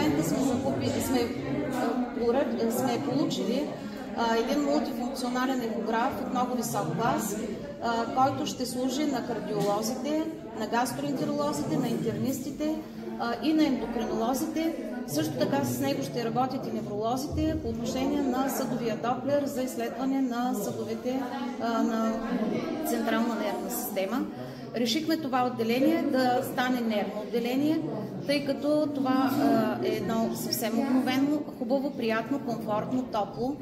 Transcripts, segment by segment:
момента сме получили един мултифункционален ехограф от много висок клас, който ще служи на кардиолозите, на гастроентеролозите, на интернистите и на ендокринолозите. Също така с него ще работят и невролозите по отношение на съдовия доплер за изследване на съдовете на централна нервна система. Решихме това отделение да стане нервно отделение, тъй като това е едно съвсем обновено, хубаво, приятно, комфортно, топло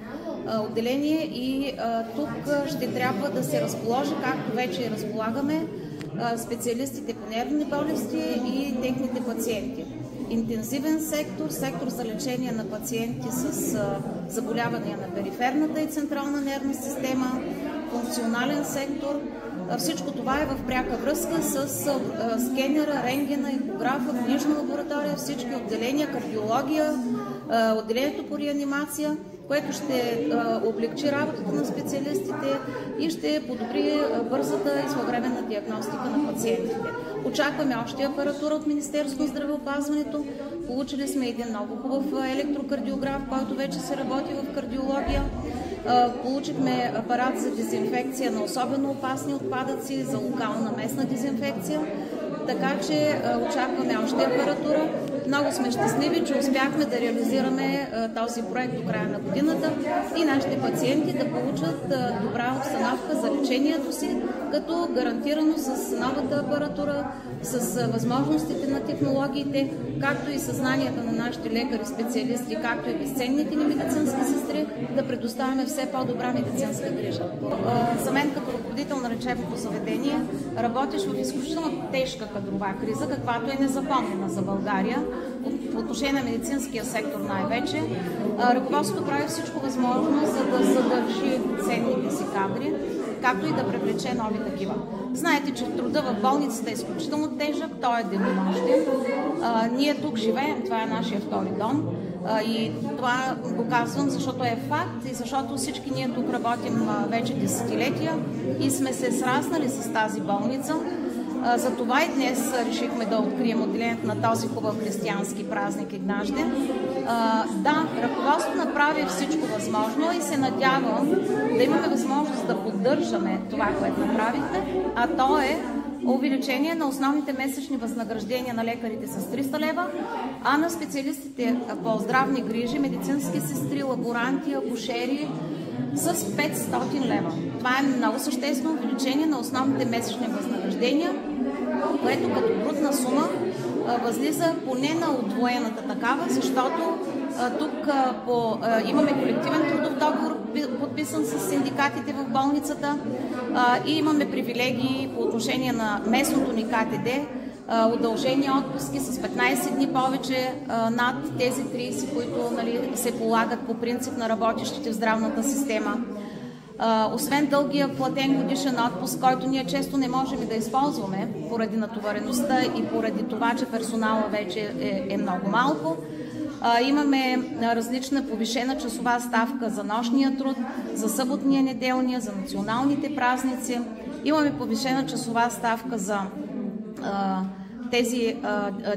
отделение и тук ще трябва да се разположи, както вече разполагаме, специалистите по нервни болести и техните пациенти. Интензивен сектор, сектор за лечение на пациенти с заболявания на периферната и централна нервна система, функционален сектор. Всичко това е в пряка връзка с скенера, рентгена, ехографа, книжна лаборатория, всички отделения, кардиология, отделението по реанимация, което ще облегчи работата на специалистите и ще подобри бързата и своевременна диагностика на пациентите. Очакваме още апаратура от Министерството на здравеопазването. Получили сме един много хубав електрокардиограф, който вече се работи в кардиология. Получихме апарат за дезинфекция на особено опасни отпадъци, за локална местна дезинфекция. Така че очакваме още апаратура. Много сме щастливи, че успяхме да реализираме този проект до края на годината и нашите пациенти да получат добра обстановка за лечението си, като гарантирано с новата апаратура, с възможностите на технологиите, както и съзнанията на нашите лекари, специалисти, както и безценните ни медицински сестри, да предоставяме все по-добра медицинска грижа. За мен като ръководител на лечебното заведение работиш в изключително тежка кадрова криза, каквато е незапомнена за България, по отношение на медицинския сектор най-вече. Ръководството прави всичко възможно, за да задържи ценните си кадри, както и да привлече нови такива. Знаете, че труда в болницата е изключително тежък, той е денонощен. Ние тук живеем, това е нашия втори дом. И това го казвам, защото е факт и защото всички ние тук работим вече десетилетия и сме се сраснали с тази болница. Затова и днес решихме да открием отделението на този хубав християнски празник Игнажден. Да, ръководството направи всичко възможно и се надявам да имаме възможност да поддържаме това, което направихме, а то е увеличение на основните месечни възнаграждения на лекарите с 300 лева, а на специалистите по здравни грижи, медицински сестри, лаборанти, акушери с 500 лева. Това е много съществено увеличение на основните месечни възнаграждения, което като брутна сума възлиза поне на удвоената такава, защото тук имаме колективен трудов договор, подписан с синдикатите в болницата и имаме привилегии по отношение на местното ни КТД, удължени отпуски с 15 дни повече над тези 30, които се полагат по принцип на работещите в здравната система. Освен дългия платен годишен отпуск, който ние често не можем да използваме поради натовареността и поради това, че персонала вече е много малко, имаме различна повишена часова ставка за нощния труд, за съботния, неделния, за националните празници. Имаме повишена часова ставка за тези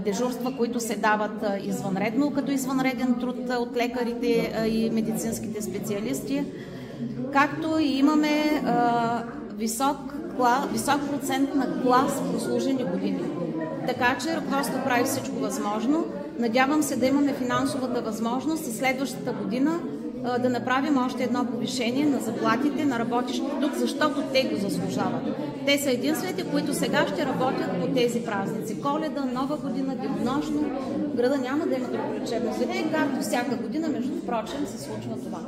дежурства, които се дават извънредно, като извънреден труд от лекарите и медицинските специалисти. Както и имаме висок процент на клас прослужени години. Така че ръководството прави всичко възможно. Надявам се да имаме финансовата възможност и следващата година да направим още едно повишение на заплатите на работещите тук, защото те го заслужават. Те са единствените, които сега ще работят по тези празници. Коледа, Нова година, денонощно. В града няма да има друго лечебно заведение, както всяка година, между прочим, се случва това.